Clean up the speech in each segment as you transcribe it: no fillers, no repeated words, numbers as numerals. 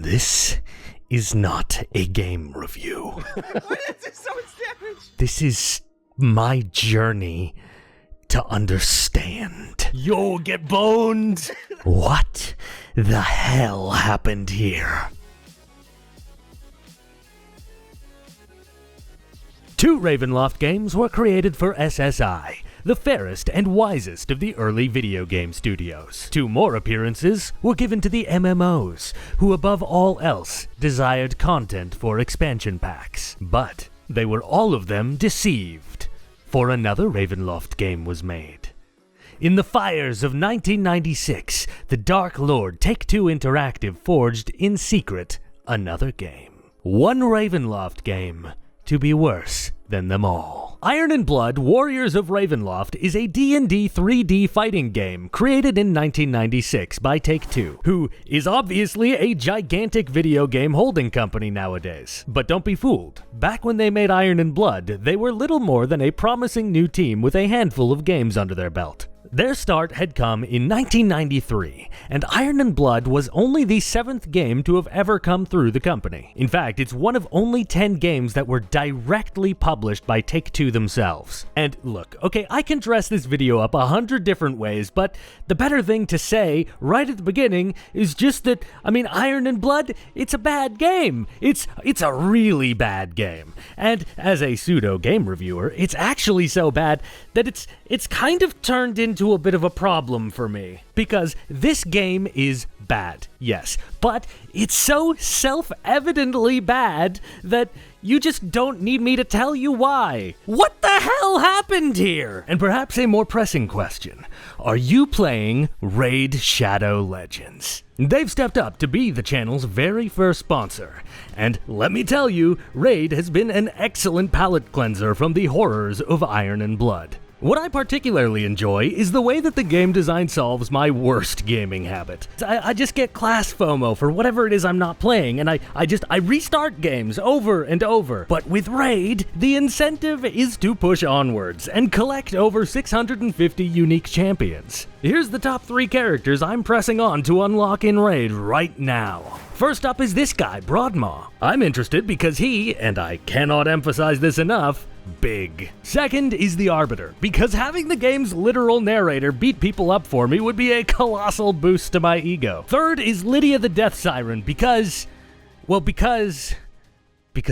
This is not a game review. Why is this so much damage? This is my journey to understand. You'll get boned. What the hell happened here? 2 Ravenloft games were created for SSI, the fairest and wisest of the early video game studios. 2 more appearances were given to the MMOs, who above all else desired content for expansion packs. But they were all of them deceived, for another Ravenloft game was made. In the fires of 1996, the Dark Lord Take-Two Interactive forged in secret another game. One Ravenloft game to be worse than them all. Iron and Blood Warriors of Ravenloft is a D&D 3D fighting game created in 1996 by Take-Two, who is obviously a gigantic video game holding company nowadays. But don't be fooled. Back when they made Iron and Blood, they were little more than a promising new team with a handful of games under their belt. Their start had come in 1993, and Iron and Blood was only the 7th game to have ever come through the company. In fact, it's one of only 10 games that were directly published by Take-Two themselves. And look, okay, I can dress this video up 100 different ways, but the better thing to say right at the beginning is just that, Iron and Blood, it's a bad game. It's a really bad game. And as a pseudo game reviewer, it's actually so bad that it's kind of turned into a bit of a problem for me, because this game is bad, yes, but it's so self-evidently bad that you just don't need me to tell you why. What the hell happened here? And perhaps a more pressing question, are you playing Raid Shadow Legends? They've stepped up to be the channel's very first sponsor, and let me tell you, Raid has been an excellent palate cleanser from the horrors of Iron and Blood. What I particularly enjoy is the way that the game design solves my worst gaming habit. I just get class FOMO for whatever it is I'm not playing, and I restart games over and over. But with Raid, the incentive is to push onwards and collect over 650 unique champions. Here's the top 3 characters I'm pressing on to unlock in Raid right now. First up is this guy, Broadmaw. I'm interested because he, and I cannot emphasize this enough, big. Second is the Arbiter, because having the game's literal narrator beat people up for me would be a colossal boost to my ego. Third is Lydia the Death Siren, because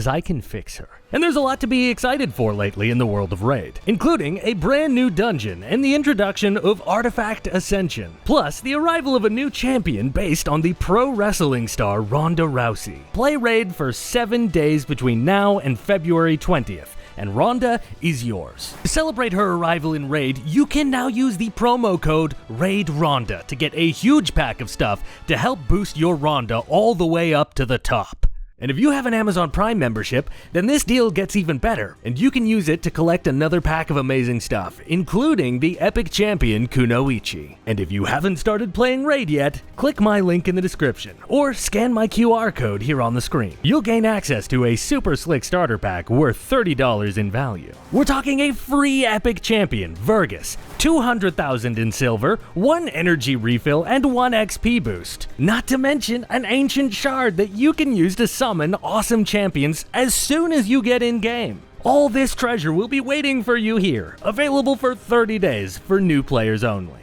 I can fix her. And there's a lot to be excited for lately in the world of Raid, including a brand new dungeon and the introduction of Artifact Ascension, plus the arrival of a new champion based on the pro wrestling star Ronda Rousey. Play Raid for 7 days between now and February 20th. And Ronda is yours. To celebrate her arrival in Raid, you can now use the promo code RAIDRONDA to get a huge pack of stuff to help boost your Ronda all the way up to the top. And if you have an Amazon Prime membership, then this deal gets even better, and you can use it to collect another pack of amazing stuff, including the epic champion Kunoichi. And if you haven't started playing Raid yet, click my link in the description, or scan my QR code here on the screen. You'll gain access to a super slick starter pack worth $30 in value. We're talking a free epic champion, Vergus, 200,000 in silver, 1 energy refill, and 1 XP boost. Not to mention an ancient shard that you can use to summon awesome champions as soon as you get in-game. All this treasure will be waiting for you here, available for 30 days for new players only.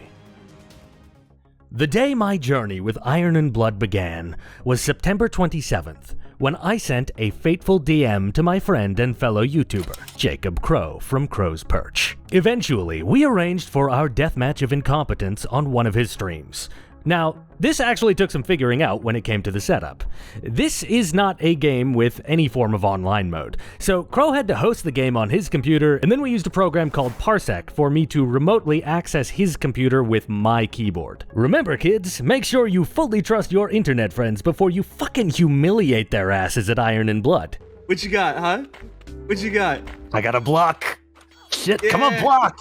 The day my journey with Iron and Blood began was September 27th, when I sent a fateful DM to my friend and fellow YouTuber, Jacob Crow from Crow's Perch. Eventually, we arranged for our deathmatch of incompetence on one of his streams. Now, this actually took some figuring out when it came to the setup. This is not a game with any form of online mode, so Crow had to host the game on his computer, and then we used a program called Parsec for me to remotely access his computer with my keyboard. Remember kids, make sure you fully trust your internet friends before you fucking humiliate their asses at Iron and Blood. What you got, huh? What you got? I got a block. Shit, yeah. Come on, block!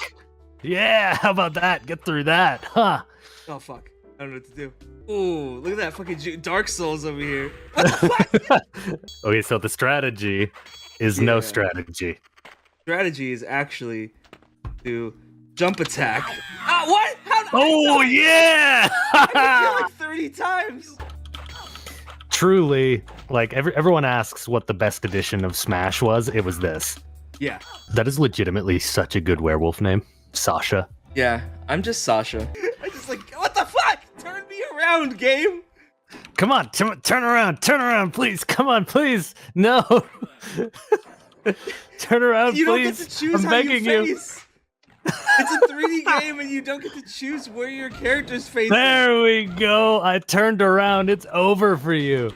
Yeah, how about that? Get through that, huh? Oh, fuck. I don't know what to do. Ooh, look at that fucking Dark Souls over here. Okay, so the strategy is no strategy. Strategy is actually to jump attack. What? Oh, yeah! I can heal like 30 times. truly, like, everyone asks what the best edition of Smash was. It was this. Yeah. That is legitimately such a good werewolf name. Sasha. Yeah, I'm just Sasha. I just like, what the fuck? Turn me around, game. Come on, turn around, please. Come on, please. No. Turn around, You don't please. get to choose I'm how begging you you. face. It's a 3D game and you don't get to choose where your character's facing. There we go. I turned around. It's over for you.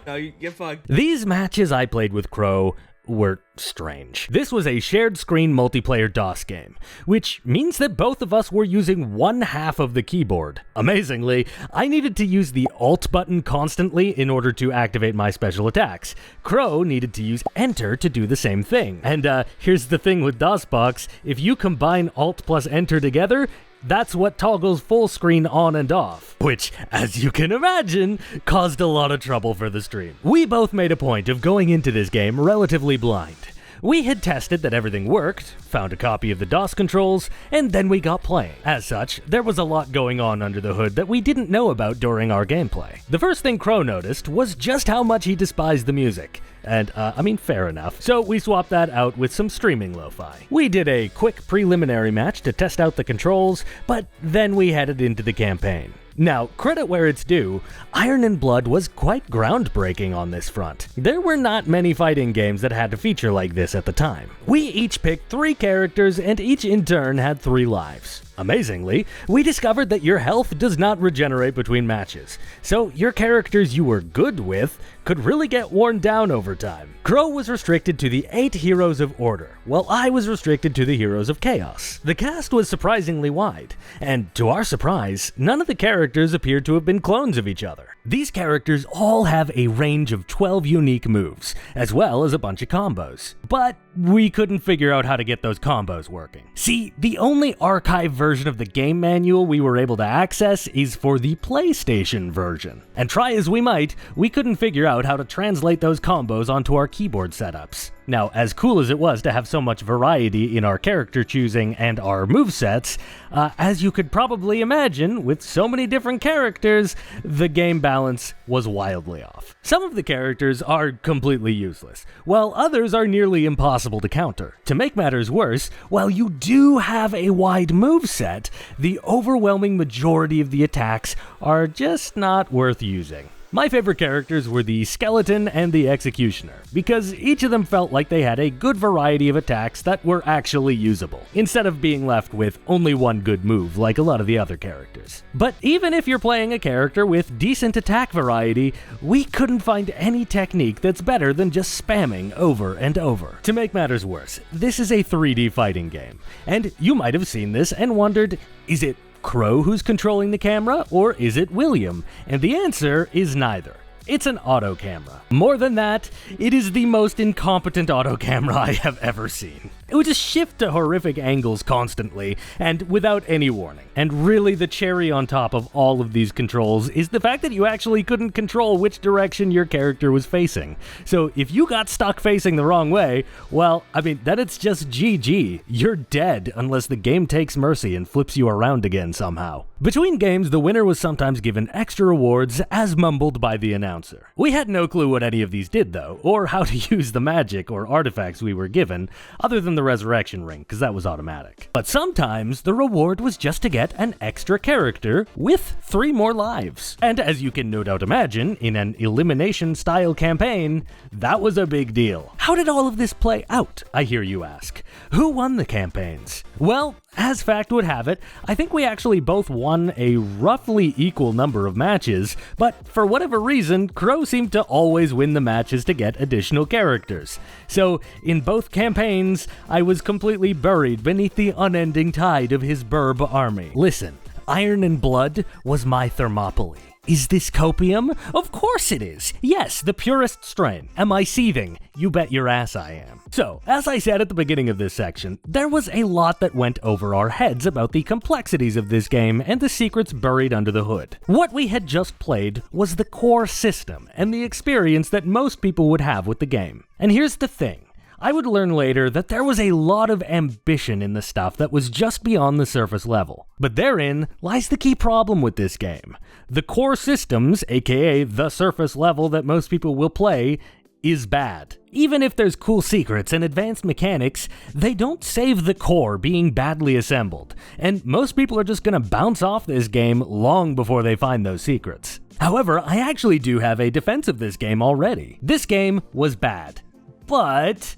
No, you get fucked. These matches I played with Crow were strange. This was a shared screen multiplayer DOS game, which means that both of us were using one half of the keyboard. Amazingly, I needed to use the Alt button constantly in order to activate my special attacks. Crow needed to use Enter to do the same thing. And here's the thing with DOSBox, if you combine Alt plus Enter together, that's what toggles full screen on and off, which, as you can imagine, caused a lot of trouble for the stream. We both made a point of going into this game relatively blind. We had tested that everything worked, found a copy of the DOS controls, and then we got playing. As such, there was a lot going on under the hood that we didn't know about during our gameplay. The first thing Crow noticed was just how much he despised the music. And, I mean, fair enough. So we swapped that out with some streaming lo-fi. We did a quick preliminary match to test out the controls, but then we headed into the campaign. Now, credit where it's due, Iron and Blood was quite groundbreaking on this front. There were not many fighting games that had a feature like this at the time. We each picked 3 characters and each in turn had 3 lives. Amazingly, we discovered that your health does not regenerate between matches, so your characters you were good with could really get worn down over time. Crow was restricted to the 8 Heroes of Order, while I was restricted to the Heroes of Chaos. The cast was surprisingly wide, and to our surprise, none of the characters appeared to have been clones of each other. These characters all have a range of 12 unique moves, as well as a bunch of combos. But we couldn't figure out how to get those combos working. See, the only archive version of the game manual we were able to access is for the PlayStation version. And try as we might, we couldn't figure out how to translate those combos onto our keyboard setups. Now, as cool as it was to have so much variety in our character choosing and our movesets, as you could probably imagine, with so many different characters, the game balance was wildly off. Some of the characters are completely useless, while others are nearly impossible to counter. To make matters worse, while you do have a wide moveset, the overwhelming majority of the attacks are just not worth using. My favorite characters were the Skeleton and the Executioner, because each of them felt like they had a good variety of attacks that were actually usable, instead of being left with only one good move like a lot of the other characters. But even if you're playing a character with decent attack variety, we couldn't find any technique that's better than just spamming over and over. To make matters worse, this is a 3D fighting game, and you might have seen this and wondered, is it Crow who's controlling the camera, or is it William? And the answer is neither. It's an auto camera. More than that, it is the most incompetent auto camera I have ever seen. It would just shift to horrific angles constantly, and without any warning. And really the cherry on top of all of these controls is the fact that you actually couldn't control which direction your character was facing. So if you got stuck facing the wrong way, well, I mean, then it's just GG. You're dead unless the game takes mercy and flips you around again somehow. Between games, the winner was sometimes given extra rewards as mumbled by the announcer. We had no clue what any of these did though, or how to use the magic or artifacts we were given, other than the resurrection ring, because that was automatic. But sometimes the reward was just to get an extra character with 3 more lives. And as you can no doubt imagine, in an elimination style campaign, that was a big deal. How did all of this play out, I hear you ask? Who won the campaigns? Well, as fact would have it, I think we actually both won a roughly equal number of matches, but for whatever reason, Crow seemed to always win the matches to get additional characters. So, in both campaigns, I was completely buried beneath the unending tide of his Burb army. Listen, Iron and Blood was my Thermopylae. Is this copium? Of course it is. Yes, the purest strain. Am I seething? You bet your ass I am. So, as I said at the beginning of this section, there was a lot that went over our heads about the complexities of this game and the secrets buried under the hood. What we had just played was the core system and the experience that most people would have with the game. And here's the thing. I would learn later that there was a lot of ambition in the stuff that was just beyond the surface level. But therein lies the key problem with this game. The core systems, aka the surface level that most people will play, is bad. Even if there's cool secrets and advanced mechanics, they don't save the core being badly assembled, and most people are just gonna bounce off this game long before they find those secrets. However, I actually do have a defense of this game already. This game was bad, but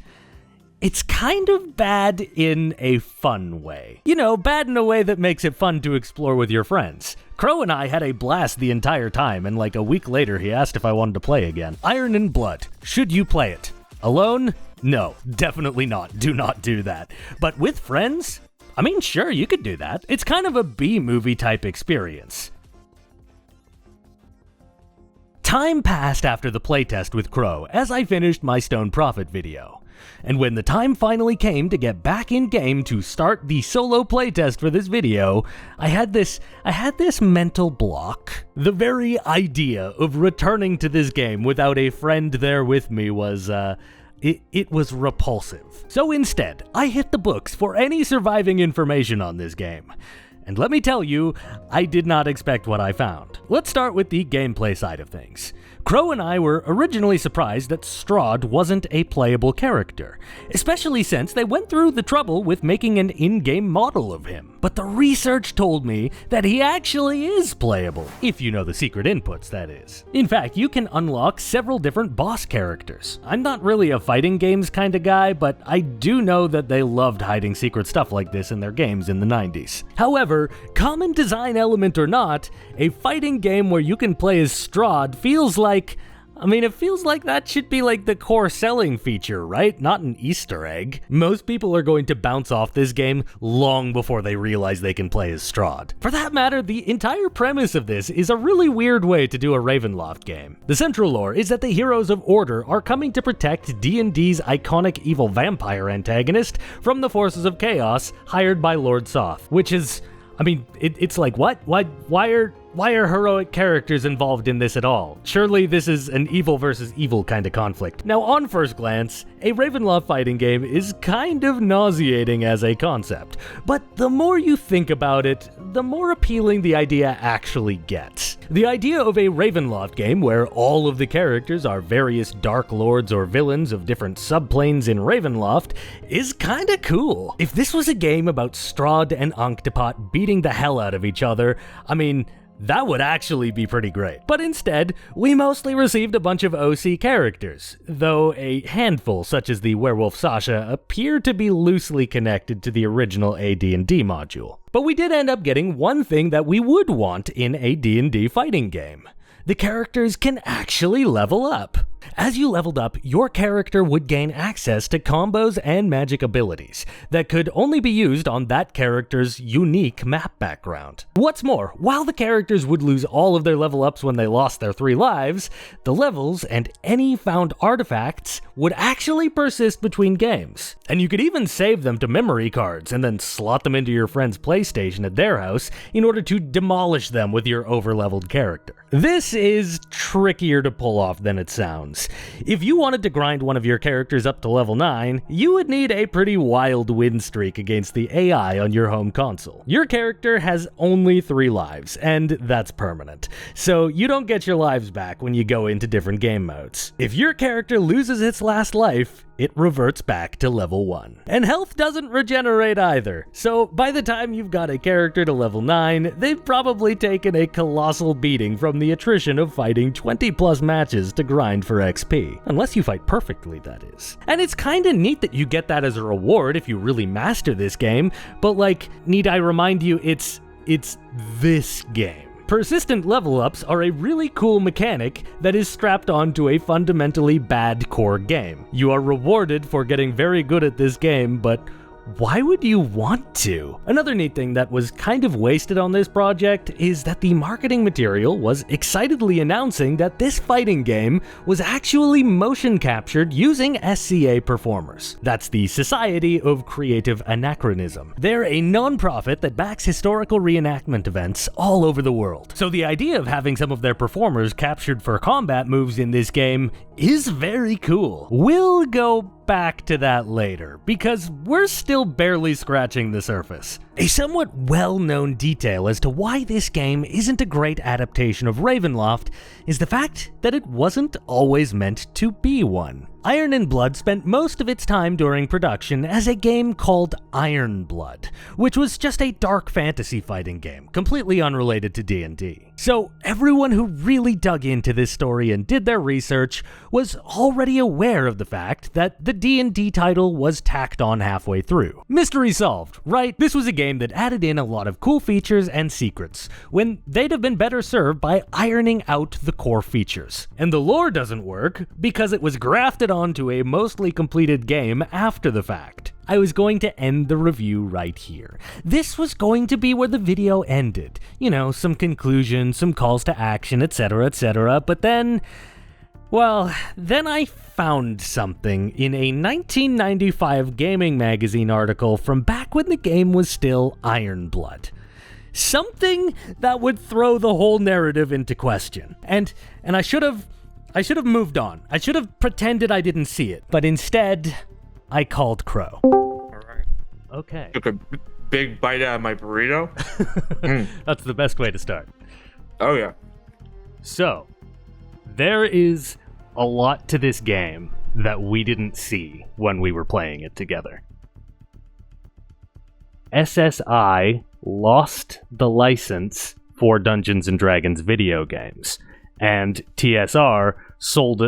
it's kind of bad in a fun way. You know, bad in a way that makes it fun to explore with your friends. Crow and I had a blast the entire time, and like a week later he asked if I wanted to play again. Iron and Blood. Should you play it? Alone? No, definitely not. Do not do that. But with friends? I mean, sure, you could do that. It's kind of a B-movie type experience. Time passed after the playtest with Crow as I finished my Stone Prophet video. And when the time finally came to get back in game to start the solo playtest for this video, I had this mental block. The very idea of returning to this game without a friend there with me was, it was repulsive. So instead, I hit the books for any surviving information on this game. And let me tell you, I did not expect what I found. Let's start with the gameplay side of things. Crow and I were originally surprised that Strahd wasn't a playable character, especially since they went through the trouble with making an in-game model of him. But the research told me that he actually is playable, if you know the secret inputs, that is. In fact, you can unlock several different boss characters. I'm not really a fighting games kind of guy, but I do know that they loved hiding secret stuff like this in their games in the 90s. However, common design element or not, a fighting game where you can play as Strahd feels like, it feels like that should be like the core selling feature, right? Not an Easter egg. Most people are going to bounce off this game long before they realize they can play as Strahd. For that matter, the entire premise of this is a really weird way to do a Ravenloft game. The central lore is that the heroes of Order are coming to protect D&D's iconic evil vampire antagonist from the forces of chaos hired by Lord Soth, which is, it's like, what? Why are heroic characters involved in this at all? Surely this is an evil versus evil kind of conflict. Now, on first glance, a Ravenloft fighting game is kind of nauseating as a concept, but the more you think about it, the more appealing the idea actually gets. The idea of a Ravenloft game where all of the characters are various dark lords or villains of different subplanes in Ravenloft is kinda cool. If this was a game about Strahd and Octopot beating the hell out of each other, that would actually be pretty great. But instead, we mostly received a bunch of OC characters, though a handful, such as the werewolf Sasha, appear to be loosely connected to the original AD&D module. But we did end up getting one thing that we would want in a D&D fighting game. The characters can actually level up. As you leveled up, your character would gain access to combos and magic abilities that could only be used on that character's unique map background. What's more, while the characters would lose all of their level ups when they lost their 3 lives, the levels and any found artifacts would actually persist between games. And you could even save them to memory cards and then slot them into your friend's PlayStation at their house in order to demolish them with your over-leveled character. This is trickier to pull off than it sounds. If you wanted to grind one of your characters up to level 9, you would need a pretty wild win streak against the AI on your home console. Your character has only 3 lives, and that's permanent, so you don't get your lives back when you go into different game modes. If your character loses its last life, it reverts back to level 1. And health doesn't regenerate either, so by the time you've got a character to level 9, they've probably taken a colossal beating from the attrition of fighting 20 plus matches to grind for XP. Unless you fight perfectly, that is. And it's kinda neat that you get that as a reward if you really master this game, but need I remind you, it's this game. Persistent level ups are a really cool mechanic that is strapped onto a fundamentally bad core game. You are rewarded for getting very good at this game, but why would you want to? Another neat thing that was kind of wasted on this project is that the marketing material was excitedly announcing that this fighting game was actually motion captured using SCA performers. That's the Society of Creative Anachronism. They're a non-profit that backs historical reenactment events all over the world. So the idea of having some of their performers captured for combat moves in this game is very cool. We'll go back to that later, because we're still barely scratching the surface. A somewhat well-known detail as to why this game isn't a great adaptation of Ravenloft is the fact that it wasn't always meant to be one. Iron and Blood spent most of its time during production as a game called Iron Blood, which was just a dark fantasy fighting game, completely unrelated to D&D. So everyone who really dug into this story and did their research was already aware of the fact that the D&D title was tacked on halfway through. Mystery solved, right? This was a game that added in a lot of cool features and secrets, when they'd have been better served by ironing out the core features. And the lore doesn't work because it was grafted onto a mostly completed game after the fact. I was going to end the review right here. This was going to be where the video ended. You know, some conclusions, some calls to action, etc., but then... well, then I found something in a 1995 gaming magazine article from back when the game was still Iron Blood. Something that would throw the whole narrative into question. And I should have moved on. I should have pretended I didn't see it. But instead, I called Crow. All right. Okay. Took a big bite out of my burrito. That's the best way to start. Oh, yeah. So, there is a lot to this game that we didn't see when we were playing it together. SSI lost the license for Dungeons & Dragons video games, and TSR sold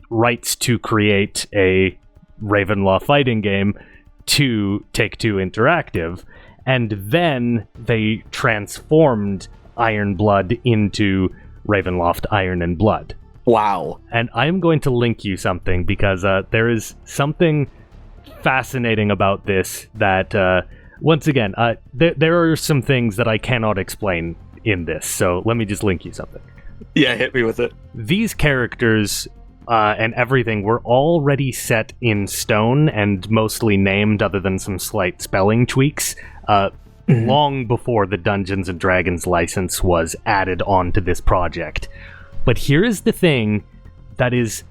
rights to create a Ravenloft fighting game to Take-Two Interactive, and then they transformed Iron Blood into Ravenloft Iron and Blood. Wow. And I'm going to link you something because there is something fascinating about this that, once again, there are some things that I cannot explain in this, so let me just link you something. Yeah, hit me with it. These characters and everything were already set in stone and mostly named other than some slight spelling tweaks long before the Dungeons & Dragons license was added onto this project. But here is the thing that is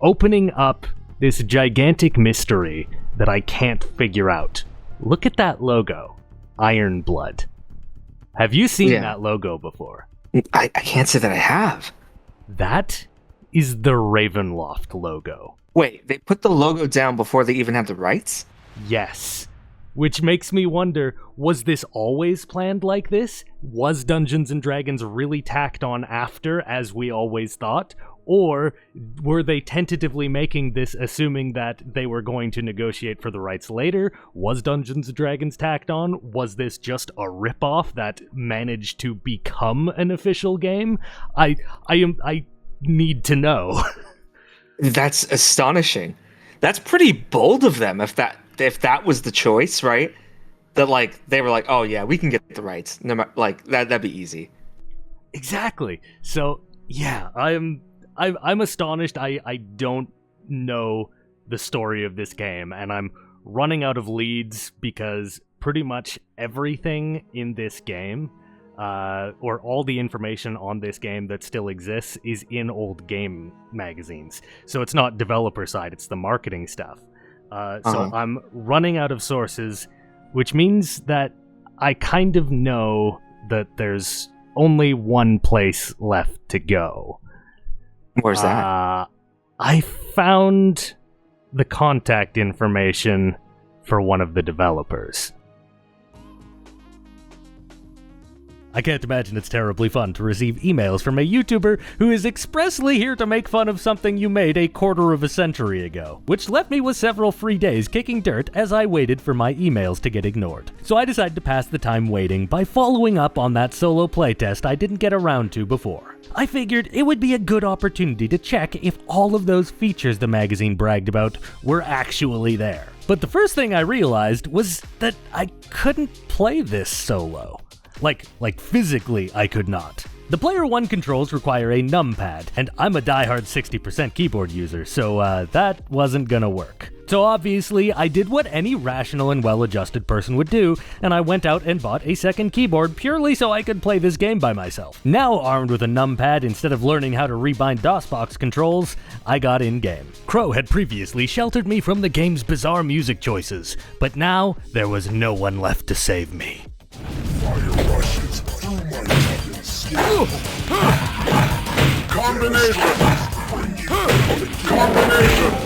opening up this gigantic mystery that I can't figure out. Look at that logo, Iron Blood. Have you seen that logo before? I can't say that I have. That is the Ravenloft logo. Wait, they put the logo down before they even had the rights? Yes. Which makes me wonder, was this always planned like this? Was Dungeons & Dragons really tacked on after, as we always thought? Or were they tentatively making this assuming that they were going to negotiate for the rights later? Was Dungeons & Dragons tacked on? Was this just a ripoff that managed to become an official game? I need to know. That's astonishing. That's pretty bold of them if that was the choice, right? That like they were like, "Oh yeah, we can get the rights." No matter, like that'd be easy. Exactly. So, yeah, I'm astonished. I don't know the story of this game, and I'm running out of leads because pretty much everything in this game, or all the information on this game that still exists, is in old game magazines. So it's not developer side, it's the marketing stuff. So I'm running out of sources, which means that I kind of know that there's only one place left to go. Where's that? I found the contact information for one of the developers. I can't imagine it's terribly fun to receive emails from a YouTuber who is expressly here to make fun of something you made a quarter of a century ago, which left me with several free days kicking dirt as I waited for my emails to get ignored. So I decided to pass the time waiting by following up on that solo playtest I didn't get around to before. I figured it would be a good opportunity to check if all of those features the magazine bragged about were actually there. But the first thing I realized was that I couldn't play this solo. Like physically, I could not. The Player 1 controls require a numpad, and I'm a diehard 60% keyboard user, so that wasn't gonna work. So obviously, I did what any rational and well-adjusted person would do, and I went out and bought a second keyboard purely so I could play this game by myself. Now armed with a numpad instead of learning how to rebind DOSBox controls, I got in-game. Crow had previously sheltered me from the game's bizarre music choices, but now there was no one left to save me. Fire rushes through my fucking skin. Combination! Combination!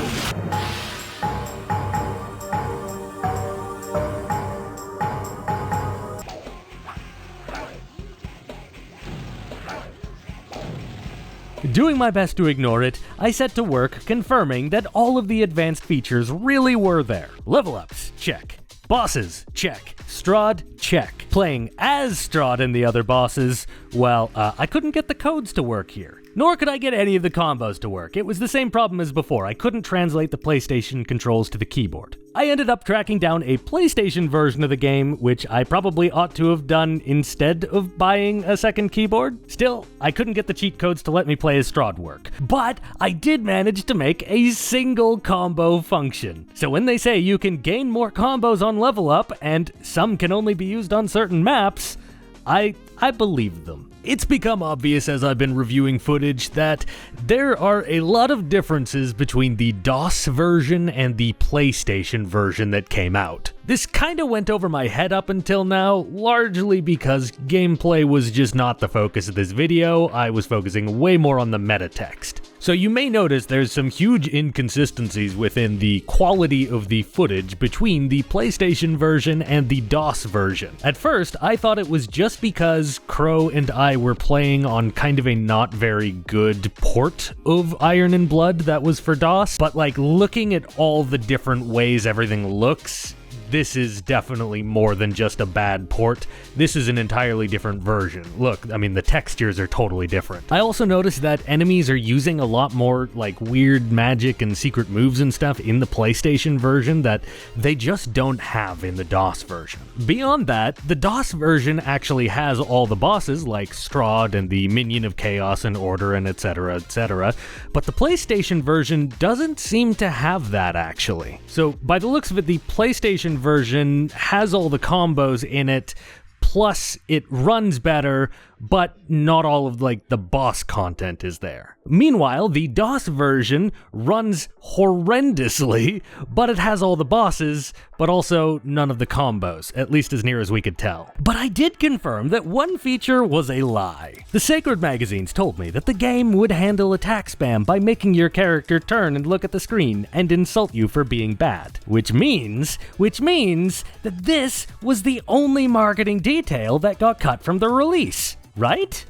Doing my best to ignore it, I set to work confirming that all of the advanced features really were there. Level ups, check. Bosses, check. Strahd, check. Playing as Strahd and the other bosses, well, I couldn't get the codes to work here. Nor could I get any of the combos to work. It was the same problem as before. I couldn't translate the PlayStation controls to the keyboard. I ended up tracking down a PlayStation version of the game, which I probably ought to have done instead of buying a second keyboard. Still, I couldn't get the cheat codes to let me play as Strahd work. But I did manage to make a single combo function. So when they say you can gain more combos on level up, and some can only be used on certain maps, I believe them. It's become obvious as I've been reviewing footage that there are a lot of differences between the DOS version and the PlayStation version that came out. This kinda went over my head up until now, largely because gameplay was just not the focus of this video. I was focusing way more on the meta text. So you may notice there's some huge inconsistencies within the quality of the footage between the PlayStation version and the DOS version. At first, I thought it was just because Crow and I were playing on kind of a not very good port of Iron and Blood that was for DOS, but like looking at all the different ways everything looks, this is definitely more than just a bad port. This is an entirely different version. Look, I mean, the textures are totally different. I also noticed that enemies are using a lot more like weird magic and secret moves and stuff in the PlayStation version that they just don't have in the DOS version. Beyond that, the DOS version actually has all the bosses like Strahd and the Minion of Chaos and Order and etc, but the PlayStation version doesn't seem to have that actually. So by the looks of it, the PlayStation version has all the combos in it, plus it runs better, but not all of like the boss content is there. Meanwhile, the DOS version runs horrendously, but it has all the bosses, but also none of the combos, at least as near as we could tell. But I did confirm that one feature was a lie. The Sacred magazines told me that the game would handle attack spam by making your character turn and look at the screen and insult you for being bad. Which means that this was the only marketing detail that got cut from the release. Right?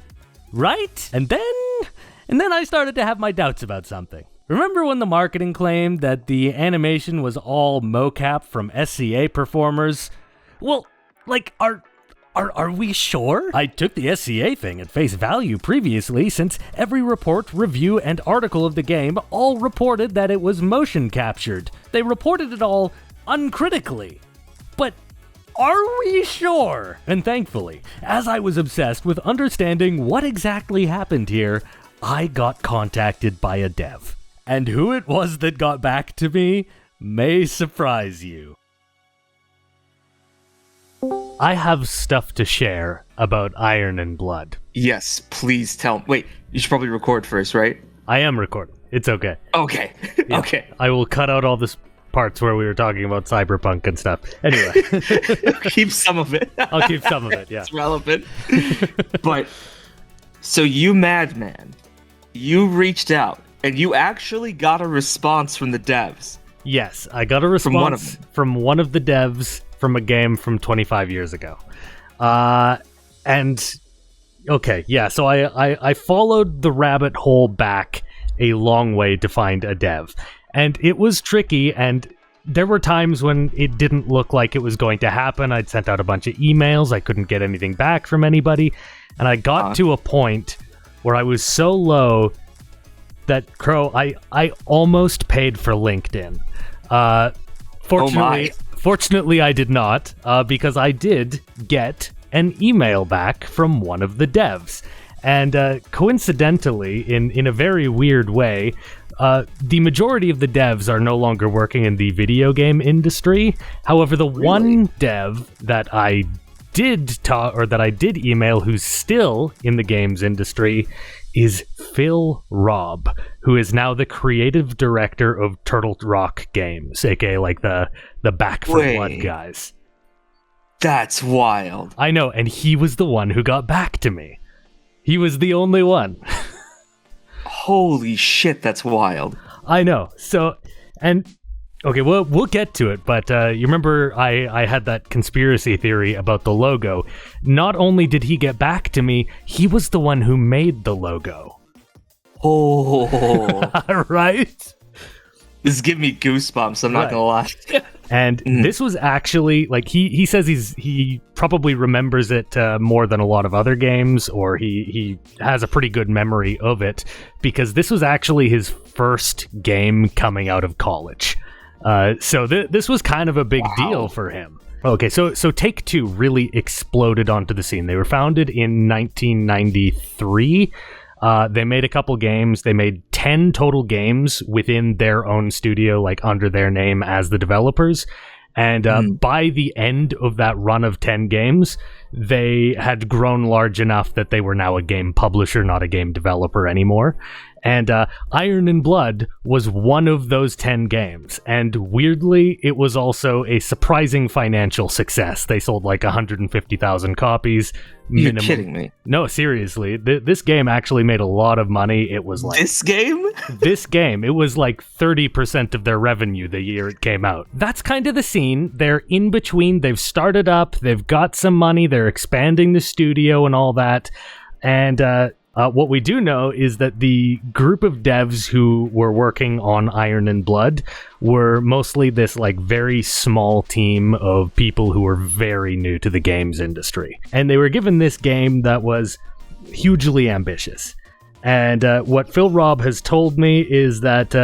And then I started to have my doubts about something. Remember when the marketing claimed that the animation was all mocap from SCA performers? Well, like, are we sure? I took the SCA thing at face value previously, since every report, review, and article of the game all reported that it was motion captured. They reported it all uncritically. But are we sure? And thankfully, as I was obsessed with understanding what exactly happened here, I got contacted by a dev. And who it was that got back to me may surprise you. I have stuff to share about Iron and Blood. Yes, please tell. Wait, you should probably record first, right? I am recording. It's okay. Okay. Yeah. Okay. I will cut out all this parts where we were talking about cyberpunk and stuff. Anyway. Keep some of it. I'll keep some of it, yeah. It's relevant. But, so you madman, you reached out, and you actually got a response from the devs. Yes, I got a response from one of the devs from a game from 25 years ago. And, okay, yeah, so I followed the rabbit hole back a long way to find a dev. And it was tricky, and there were times when it didn't look like it was going to happen. I'd sent out a bunch of emails, I couldn't get anything back from anybody, and I got to a point where I was so low that, Crow, I almost paid for LinkedIn. Fortunately, I did not, because I did get an email back from one of the devs. And coincidentally, in a very weird way, the majority of the devs are no longer working in the video game industry. However, the one dev that I did email who's still in the games industry is Phil Robb, who is now the creative director of Turtle Rock Games, aka like the Back for Blood guys. That's wild. I know, and he was the one who got back to me. He was the only one. Holy shit, that's wild. I know. So, and okay, we'll get to it, but you remember I had that conspiracy theory about the logo. Not only did he get back to me, he was the one who made the logo. Oh. Right? This is giving me goosebumps, I'm not gonna lie. And this was actually, like, he says he probably remembers it more than a lot of other games, or he has a pretty good memory of it, because this was actually his first game coming out of college. So this was kind of a big deal for him. Okay, so Take-Two really exploded onto the scene. They were founded in 1993. They made a couple games. They made 10 total games within their own studio, like under their name as the developers. And by the end of that run of 10 games, they had grown large enough that they were now a game publisher, not a game developer anymore. And Iron and Blood was one of those 10 games. And weirdly, it was also a surprising financial success. They sold like 150,000 copies. You're kidding me. No, seriously. This game actually made a lot of money. It was like... This game? This game. It was like 30% of their revenue the year it came out. That's kind of the scene. They're in between. They've started up. They've got some money. They're expanding the studio and all that. And what we do know is that the group of devs who were working on Iron and Blood were mostly this like very small team of people who were very new to the games industry. And they were given this game that was hugely ambitious. And what Phil Robb has told me is that,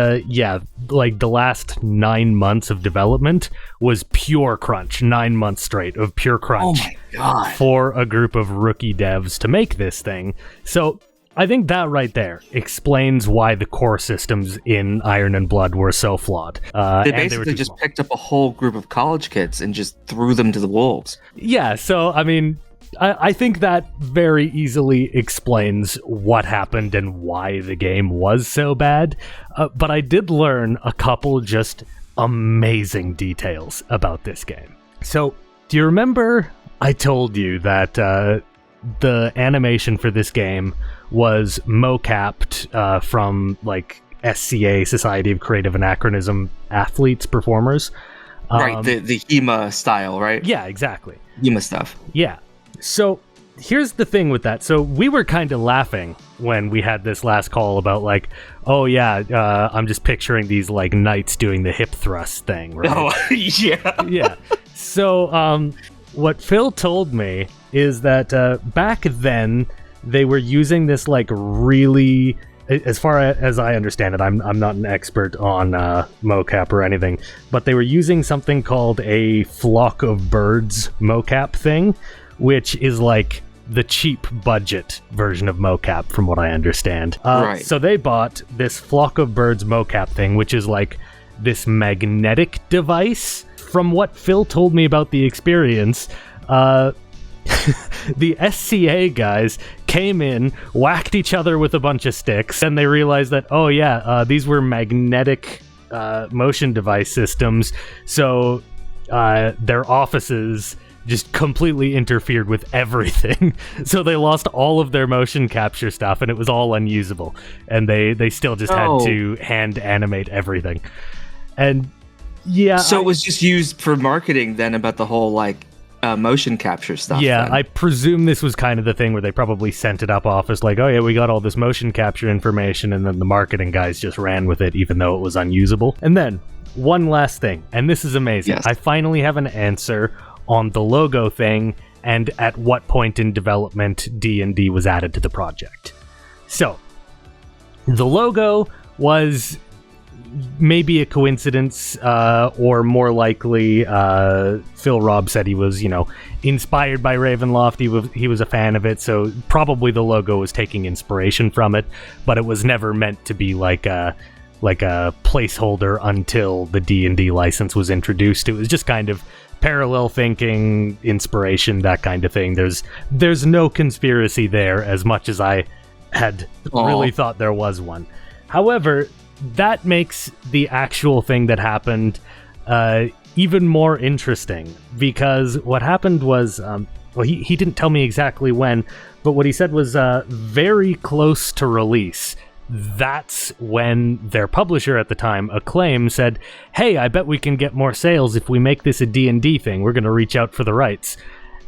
like the last 9 months of development was pure crunch. 9 months straight of pure crunch. Oh my God. For a group of rookie devs to make this thing. So I think that right there explains why the core systems in Iron and Blood were so flawed. They basically just picked up a whole group of college kids and just threw them to the wolves. Yeah, so I mean... I think that very easily explains what happened and why the game was so bad. But I did learn a couple just amazing details about this game. So, do you remember I told you that the animation for this game was mocapped from like SCA, Society of Creative Anachronism athletes, performers? Right, the HEMA style, right? Yeah, exactly. HEMA stuff. Yeah. So here's the thing with that. So we were kind of laughing when we had this last call about like, oh yeah, I'm just picturing these like knights doing the hip thrust thing, right? Oh, yeah. Yeah. So what Phil told me is that back then they were using this like really, as far as I understand it, I'm not an expert on mocap or anything, but they were using something called a flock of birds mocap thing, which is like the cheap budget version of mocap from what I understand. Right. So they bought this flock of birds mocap thing, which is like this magnetic device. From what Phil told me about the experience, the SCA guys came in, whacked each other with a bunch of sticks, and they realized that, oh yeah, these were magnetic motion device systems, so their offices just completely interfered with everything. So they lost all of their motion capture stuff, and it was all unusable. And they still just had to hand animate everything. And yeah... So it was just used for marketing then about the whole, like, motion capture stuff. Yeah, then. I presume this was kind of the thing where they probably sent it up office like, oh yeah, we got all this motion capture information, and then the marketing guys just ran with it even though it was unusable. And then, one last thing, and this is amazing. Yes. I finally have an answer on the logo thing and at what point in development D&D was added to the project. So, the logo was maybe a coincidence, or more likely, Phil Robb said he was, inspired by Ravenloft. He was a fan of it, so probably the logo was taking inspiration from it, but it was never meant to be like like a placeholder until the D&D license was introduced. It was just kind of parallel thinking, inspiration, that kind of thing. There's no conspiracy there as much as I had really thought there was one. However, that makes the actual thing that happened even more interesting, because what happened was, he didn't tell me exactly when, but what he said was very close to release. That's when their publisher at the time, Acclaim, said, hey, I bet we can get more sales if we make this a D&D thing. We're going to reach out for the rights.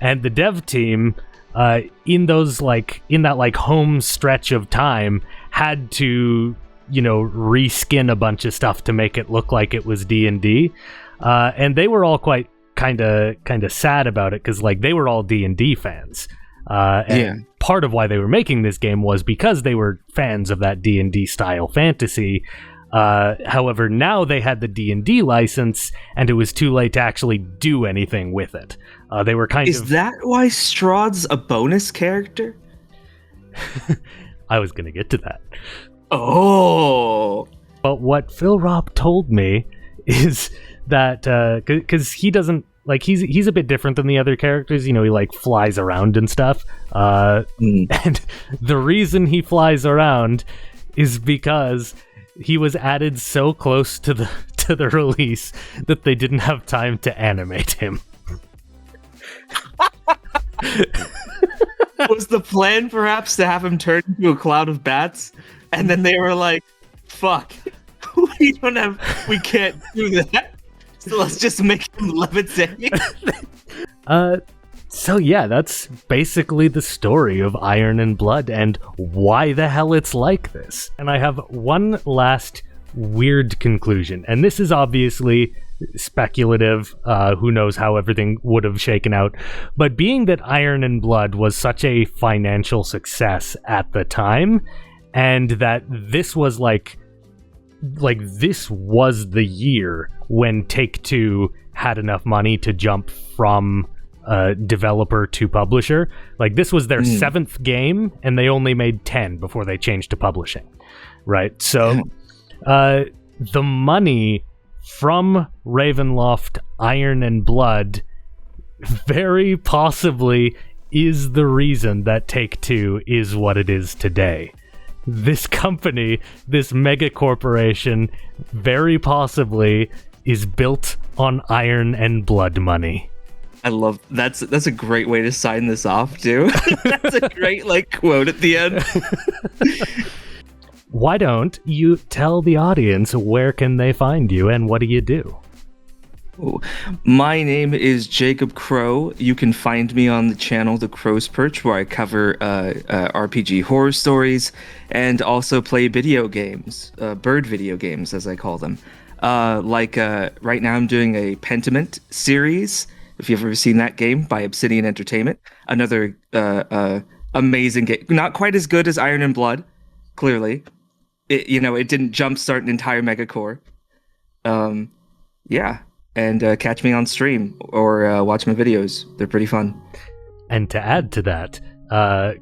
And the dev team, in that home stretch of time, had to, reskin a bunch of stuff to make it look like it was D&D. And they were all quite kind of sad about it, because they were all D&D fans. And part of why they were making this game was because they were fans of that D&D style fantasy. However, now they had the D&D license, and it was too late to actually do anything with it. They were Is that why Strahd's a bonus character? I was going to get to that. Oh! But what Phil Robb told me is that, because he doesn't, he's a bit different than the other characters, he flies around and stuff. And the reason he flies around is because he was added so close to the release that they didn't have time to animate him. Was the plan perhaps to have him turn into a cloud of bats? And then they were like, fuck, we can't do that. So let's just make him levitate. So yeah, that's basically the story of Iron and Blood and why the hell it's like this. And I have one last weird conclusion, and this is obviously speculative. Who knows how everything would have shaken out. But being that Iron and Blood was such a financial success at the time, and that this was this was the year when Take-Two had enough money to jump from developer to publisher. This was their 7th game, and they only made 10 before they changed to publishing. Right? So the money from Ravenloft, Iron and Blood very possibly is the reason that Take-Two is what it is today. This company, this mega corporation, very possibly is built on Iron and Blood money. I love that's a great way to sign this off too. That's a great quote at the end. Why don't you tell the audience where can they find you and what do you do? My name is Jacob Crow. You can find me on the channel The Crow's Perch, where I cover RPG horror stories and also play video games, bird video games as I call them. Right now I'm doing a Pentiment series, if you've ever seen that game, by Obsidian Entertainment. Another amazing game. Not quite as good as Iron and Blood, clearly. It didn't jumpstart an entire megacore. And catch me on stream or watch my videos. They're pretty fun. And to add to that,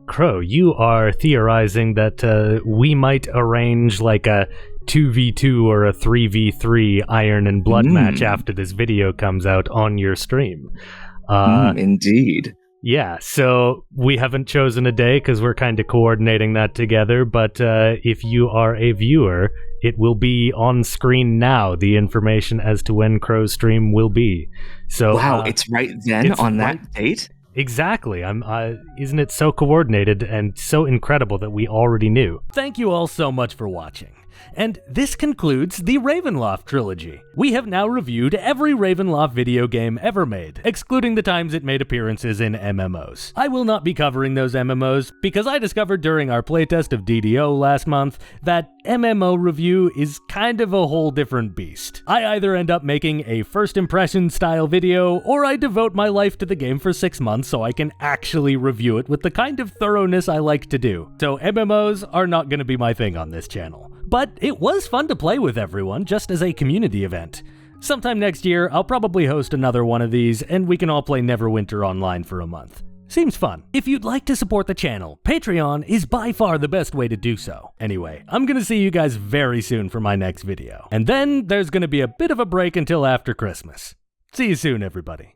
Crow, you are theorizing that we might arrange a 2v2 or a 3v3 Iron and Blood match after this video comes out on your stream. Indeed. Yeah, so we haven't chosen a day because we're kind of coordinating that together, but if you are a viewer, it will be on screen now, the information as to when Crow's stream will be. So wow, it's right then on that date? Exactly. Isn't it so coordinated and so incredible that we already knew? Thank you all so much for watching. And this concludes the Ravenloft trilogy. We have now reviewed every Ravenloft video game ever made, excluding the times it made appearances in MMOs. I will not be covering those MMOs because I discovered during our playtest of DDO last month that MMO review is kind of a whole different beast. I either end up making a first impression style video, or I devote my life to the game for 6 months so I can actually review it with the kind of thoroughness I like to do. So MMOs are not going to be my thing on this channel. But it was fun to play with everyone, just as a community event. Sometime next year, I'll probably host another one of these, and we can all play Neverwinter online for a month. Seems fun. If you'd like to support the channel, Patreon is by far the best way to do so. Anyway, I'm gonna see you guys very soon for my next video. And then there's gonna be a bit of a break until after Christmas. See you soon, everybody.